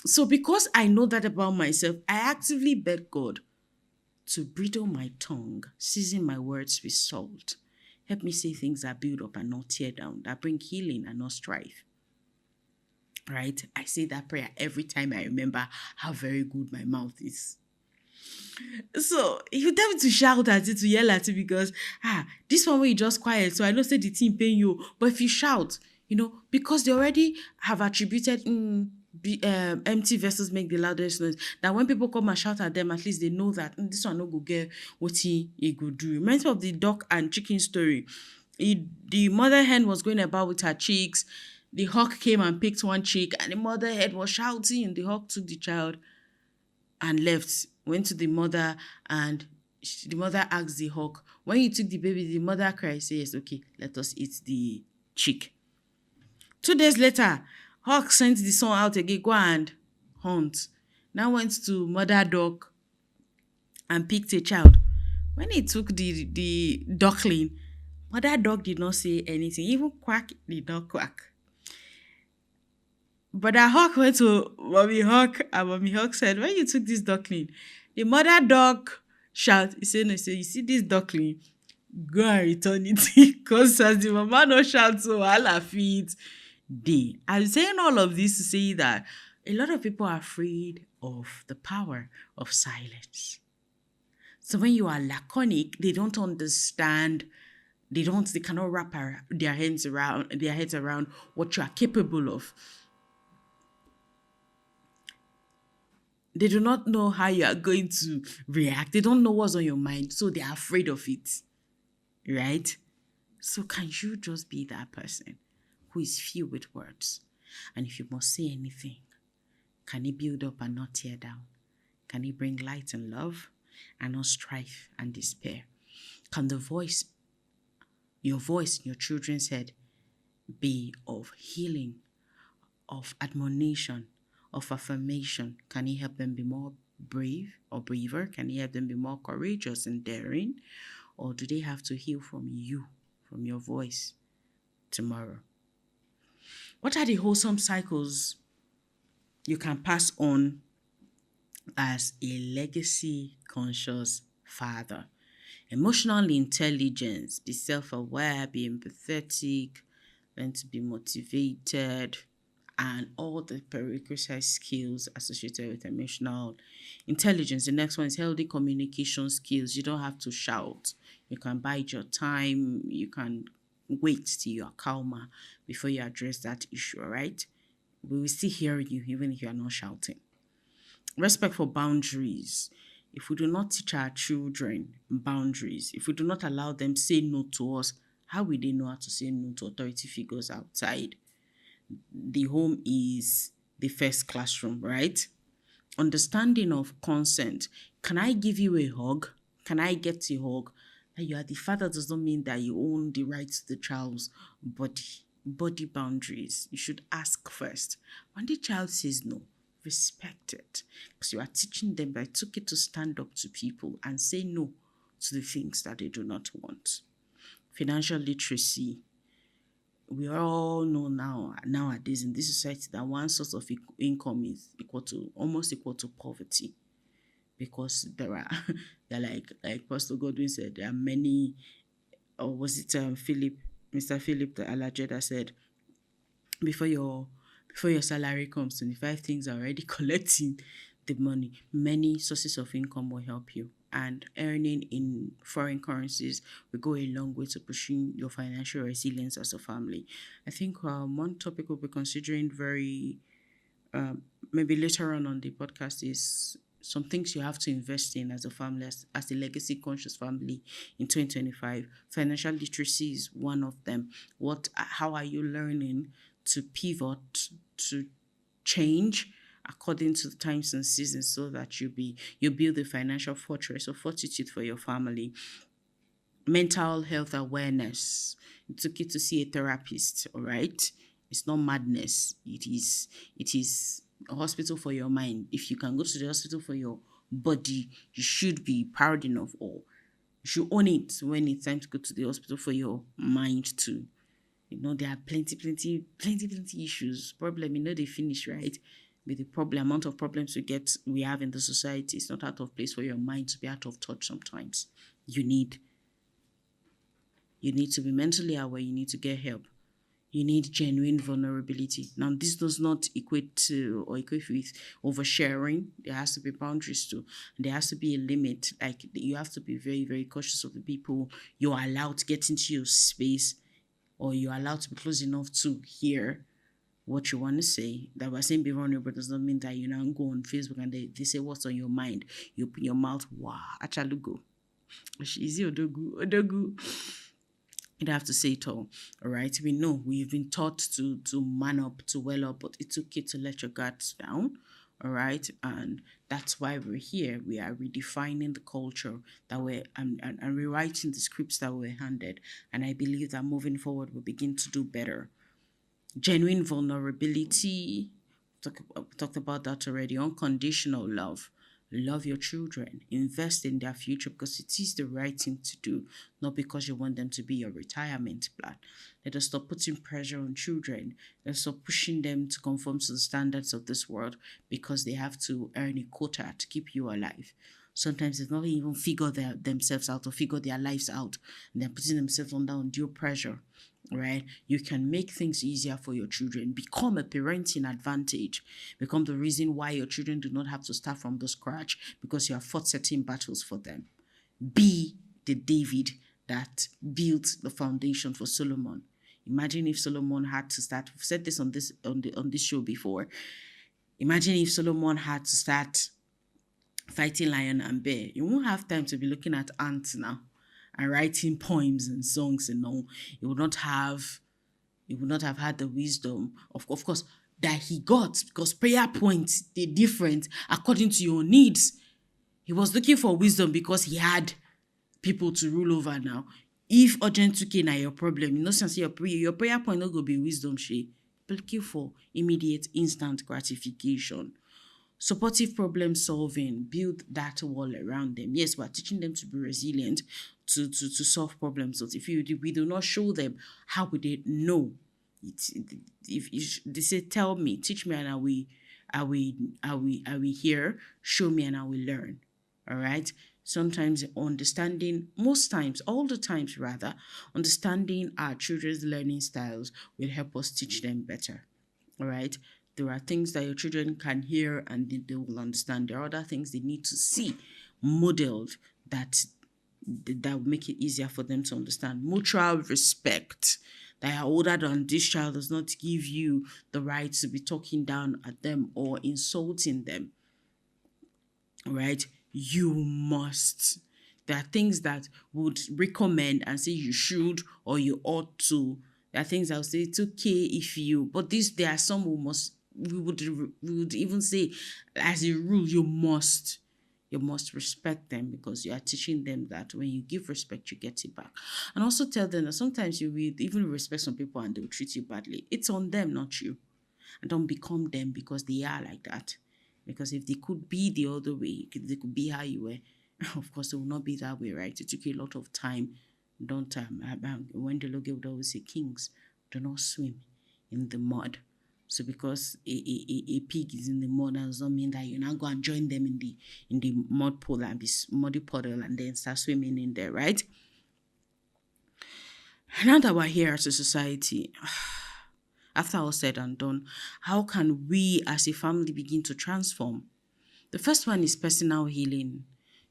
So because I know that about myself, I actively beg God to bridle my tongue, season my words with salt. Help me say things that build up and not tear down, that bring healing and not strife. Right? I say that prayer every time I remember how very good my mouth is. So if you tell me to shout at it, to yell at it, because this one way you just quiet, so I know say the team paying you. But if you shout, because they already have attributed empty vessels make the loudest noise. That when people come and shout at them, at least they know that this one no go get what he go do. Reminds me of the duck and chicken story. The mother hen was going about with her chicks. The hawk came and picked one chick, and the mother hen was shouting. The hawk took the child and left. Went to the mother, and the mother asked the hawk, when you took the baby, the mother cried. Say, yes, okay, let us eat the chick. 2 days later, hawk sent the son out again, go and hunt. Now went to mother duck and picked a child. When he took the duckling, mother duck did not say anything. Even quack did not quack. But the hawk went to mommy hawk, and mommy hawk said, when you took this duckling, the mother duck shout. He said, no, say, you see this duckling? Go and return it. Because as the mama no shout, so I'll feed day. I'm saying all of this to say that a lot of people are afraid of the power of silence. So when you are laconic, they don't understand. They cannot wrap their heads around what you are capable of. They do not know how you are going to react. They don't know what's on your mind, so they are afraid of it, right? So can you just be that person who is filled with words? And if you must say anything, can it build up and not tear down? Can it bring light and love and not strife and despair? Can your voice in your children's head be of healing, of admonition, of affirmation? Can it help them be more brave or braver? Can it help them be more courageous and daring? Or do they have to heal from you, from your voice tomorrow? What are the wholesome cycles you can pass on as a legacy-conscious father? Emotional intelligence, be self-aware, be empathetic, learn to be motivated, and all the prerequisite skills associated with emotional intelligence. The next one is healthy communication skills. You don't have to shout. You can bide your time. You can wait till you are calmer before you address that issue, all right? We will still hear you even if you are not shouting. Respect for boundaries. If we do not teach our children boundaries, if we do not allow them say no to us, how will they know how to say no to authority figures outside? The home is the first classroom, right? Understanding of consent. Can I give you a hug? Can I get a hug? That you are the father does not mean that you own the right to the child's body boundaries. You should ask first. When the child says no, respect it. Because you are teaching them that it's okay to stand up to people and say no to the things that they do not want. Financial literacy. We all know now nowadays in this society that one source of income is equal to almost equal to poverty, because there are there are like Pastor Godwin said, there are many, or was it Philip, Mr. Philip the Alleged that said, before your before your salary comes, 25 things are already collecting the money. Many sources of income will help you, and earning in foreign currencies will go a long way to pushing your financial resilience as a family. I think one topic we'll be considering very maybe later on the podcast is some things you have to invest in as a family, as a legacy conscious family in 2025. Financial literacy is one of them. How are you learning to pivot, to change according to the times and seasons, so that you build a financial fortress or fortitude for your family. Mental health awareness. It took you to see a therapist, all right? It's not madness. It is a hospital for your mind. If you can go to the hospital for your body, you should be proud enough, or you should own it when it's time to go to the hospital for your mind too. There are plenty issues. Problem, they finish, right? With the problem amount of problems we have in the society, it's not out of place for your mind to be out of touch sometimes. You need you need to be mentally aware. You need to get help. You need genuine vulnerability. Now, this does not equate with oversharing. There has to be boundaries too. There has to be a limit. Like, you have to be very, very cautious of the people you're allowed to get into your space, or you're allowed to be close enough to hear what you want to say. That by saying be vulnerable does not mean that you now go on Facebook and they say what's on your mind. You open your mouth, wow, actually go. Easy odogu, odogu. You don't have to say it all right? We know we've been taught to man up, to well up, but it's okay to let your guards down, all right? And that's why we're here. We are redefining the culture that and rewriting the scripts that we're handed. And I believe that moving forward, we'll begin to do better. Genuine vulnerability. Talked about that already. Unconditional love. Love your children. Invest in their future because it is the right thing to do, not because you want them to be your retirement plan. Let us stop putting pressure on children. Let us stop pushing them to conform to the standards of this world because they have to earn a quota to keep you alive. Sometimes they don't even figure themselves out or figure their lives out, and they're putting themselves under undue pressure, right? You can make things easier for your children. Become a parenting advantage. Become the reason why your children do not have to start from the scratch because you have fought certain battles for them. Be the David that built the foundation for Solomon. Imagine if Solomon had to start. We've said this on this show before. Imagine if Solomon had to start fighting lion and bear. You won't have time to be looking at ants now and writing poems and songs and all. You would not have had the wisdom of course that he got, because prayer points they're different according to your needs. He was looking for wisdom because he had people to rule over now. If urgent 2K na your problem, since your prayer point no go be wisdom, she looking for immediate instant gratification. Supportive problem solving, build that wall around them. Yes, we're teaching them to be resilient, to solve problems. But if we do not show them, how would they know? If they say, tell me, teach me, and I will hear, show me, and I will learn. All right. Sometimes understanding, most times, all the times rather, understanding our children's learning styles will help us teach them better. All right. There are things that your children can hear and they will understand. There are other things they need to see modeled that will make it easier for them to understand. Mutual respect. That you're older than this child does not give you the right to be talking down at them or insulting them, right? You must. There are things that would recommend and say you should or you ought to. There are things I'll say it's okay if you, but there are some we would even say as a rule you must. You must respect them because you are teaching them that when you give respect, you get it back. And also tell them that sometimes you will even respect some people and they'll treat you badly. It's on them, not you. And don't become them because they are like that. Because if they could be the other way, they could be how you were, of course, it will not be that way, right? It took you a lot of time. Don't, when the Loge would always say, kings do not swim in the mud. So because a pig is in the mud, that does not mean that you now go and join them in the mud pool and be muddy puddle and then start swimming in there, right? Now that we're here as a society, after all said and done, how can we as a family begin to transform? The first one is personal healing.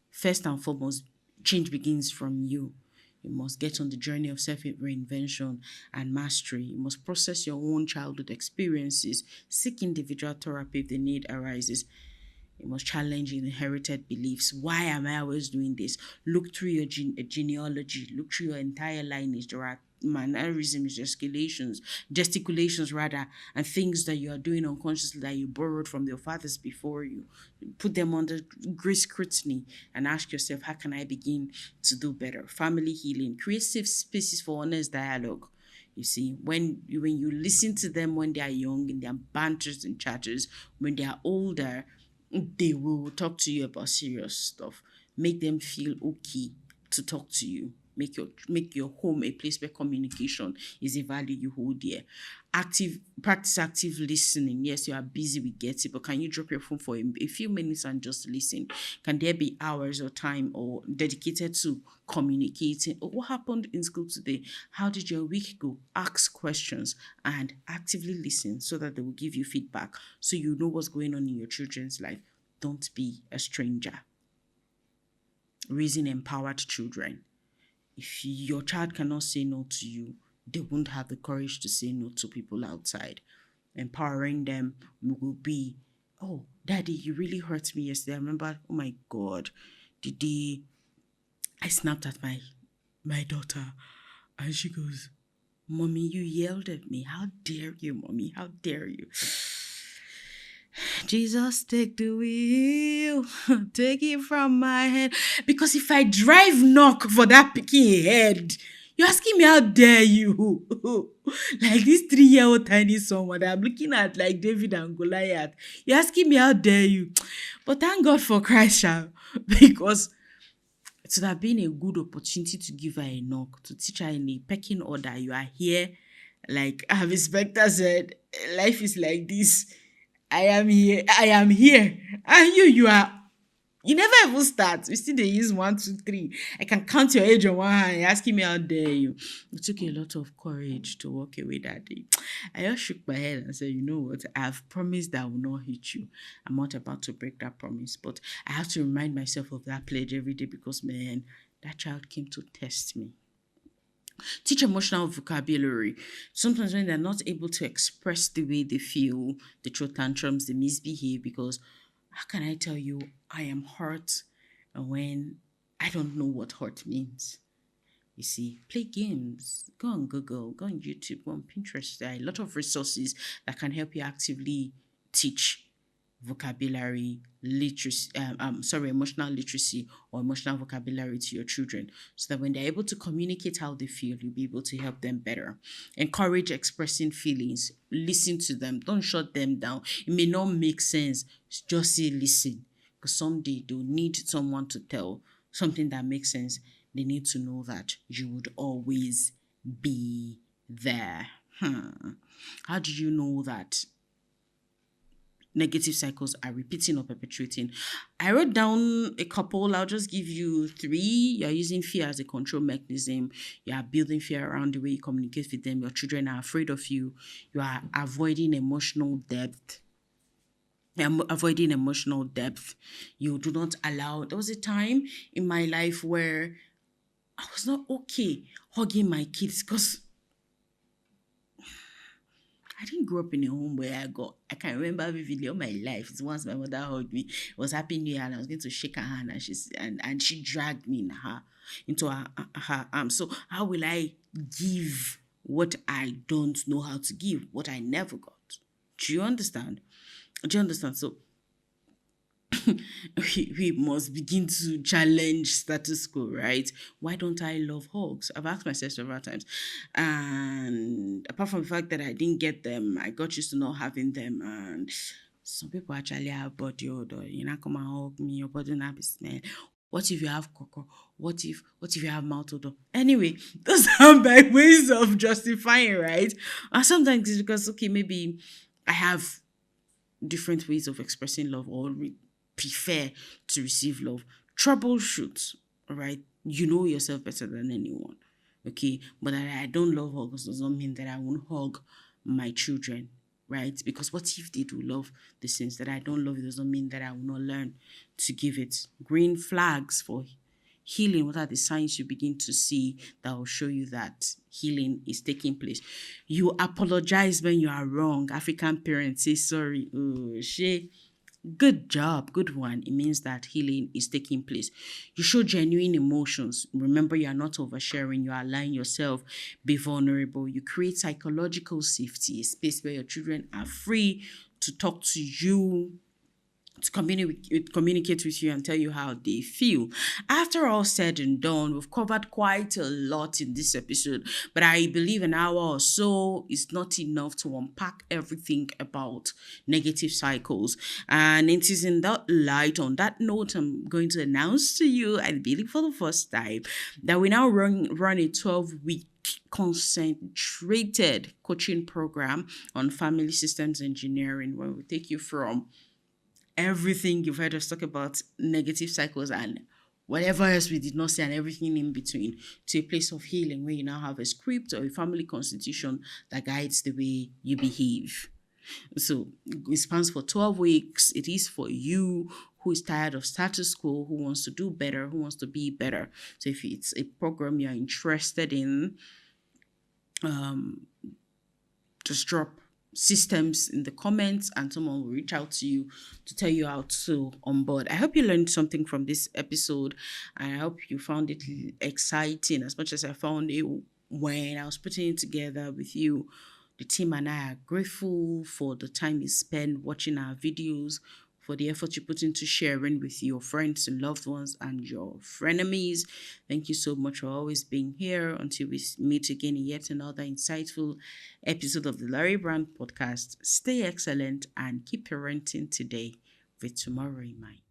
First and foremost, change begins from you. You must get on the journey of self reinvention and mastery. You must process your own childhood experiences, seek individual therapy if the need arises. You must challenge inherited beliefs. Why am I always doing this? Look through your genealogy. Look through your entire lineage. There are mannerisms, gesticulations rather, and things that you are doing unconsciously that you borrowed from your fathers before you. Put them under great scrutiny and ask yourself, how can I begin to do better? Family healing. Create safe spaces for honest dialogue. You see, when you listen to them when they are young in their banters and chatters, when they are older, they will talk to you about serious stuff. Make them feel okay to talk to you. Make your home a place where communication is a value you hold dear. Practice active listening. Yes, you are busy, we get it, but can you drop your phone for a few minutes and just listen? Can there be hours or time or dedicated to communicating? Or what happened in school today? How did your week go? Ask questions and actively listen so that they will give you feedback so you know what's going on in your children's life. Don't be a stranger. Raising empowered children. If your child cannot say no to you, they won't have the courage to say no to people outside. Empowering them will be, oh, daddy, you really hurt me yesterday. I remember, oh my God, the day I snapped at my daughter and she goes, Mommy, you yelled at me. How dare you, Mommy? How dare you? Jesus, take the wheel, take it from my head. Because if I drive knock for that picking head, you're asking me how dare you? Like this 3-year-old tiny someone that I'm looking at like David and Goliath. You're asking me how dare you? But thank God for Christ, because it would have been a good opportunity to give her a knock, to teach her in a pecking order. You are here. Like our inspector said, life is like this. I am here. I am here. And you are. You never even start. We still they use 1, 2, 3. I can count your age on one hand. You're asking me how dare you. It took a lot of courage to walk away that day. I just shook my head and said, you know what? I've promised that I will not hit you. I'm not about to break that promise. But I have to remind myself of that pledge every day because, man, that child came to test me. Teach emotional vocabulary. Sometimes when they're not able to express the way they feel, they throw tantrums, they misbehave because how can I tell you I am hurt when I don't know what hurt means? You see, play games, go on Google, go on YouTube, go on Pinterest. There are a lot of resources that can help you actively teach vocabulary literacy emotional literacy or emotional vocabulary to your children so that when they're able to communicate how they feel you'll be able to help them better. Encourage expressing feelings. Listen to them, don't shut them down. It may not make sense, just say listen, because someday they'll need someone to tell something that makes sense. They need to know that you would always be there. How do you know that negative cycles are repeating or perpetuating? I wrote down a couple. I'll just give you 3. You're using fear as a control mechanism. You are building fear around the way you communicate with them. Your children are afraid of you. You are avoiding emotional depth. Avoiding emotional depth. You do not allow. There was a time in my life where I was not okay hugging my kids because I didn't grow up in a home where I can remember vividly all my life. It's once my mother hugged me. It was Happy New Year and I was going to shake her hand and she dragged me into her arms. So how will I give what I don't know how to give, what I never got? Do you understand? So we must begin to challenge status quo, right? Why don't I love hugs? I've asked myself several times. And apart from the fact that I didn't get them, I got used to not having them. And some people actually have body odor. You know, come and hug me, your body not be smell. What if you have cocoa? What if you have mouth odor? Anyway, those are my ways of justifying, right? And sometimes it's because, okay, maybe I have different ways of expressing love, or prefer to receive love. Troubleshoot, all right? You know yourself better than anyone, okay? But that I don't love hugs does not mean that I won't hug my children, right? Because what if they do love the things that I don't love? It does not mean that I will not learn to give it. Green flags for healing. What are the signs you begin to see that will show you that healing is taking place? You apologize when you are wrong. African parents say sorry. Oh, shit. Good job, good one. It means that healing is taking place. You show genuine emotions. Remember, you are not oversharing, you are allowing yourself be vulnerable. You create psychological safety, a space where your children are free to talk to you, to communicate with you and tell you how they feel. After all said and done, we've covered quite a lot in this episode, but I believe an hour or so is not enough to unpack everything about negative cycles. And it is in that light, on that note, I'm going to announce to you, I believe for the first time, that we now run a 12-week concentrated coaching program on family systems engineering, where we take you from everything you've heard us talk about negative cycles and whatever else we did not say and everything in between, to a place of healing where you now have a script or a family constitution that guides the way you behave. So it spans for 12 weeks. It is for you who is tired of status quo, who wants to do better, who wants to be better. So if it's a program you're interested in, just drop systems in the comments and someone will reach out to you to tell you how to onboard. I hope you learned something from this episode. I hope you found it exciting as much as I found it when I was putting it together with you. The team and I are grateful for the time you spend watching our videos, for the effort you put into sharing with your friends and loved ones and your frenemies. Thank you so much for always being here. Until we meet again in yet another insightful episode of the Larry Brand podcast, stay excellent and keep parenting today with tomorrow in mind.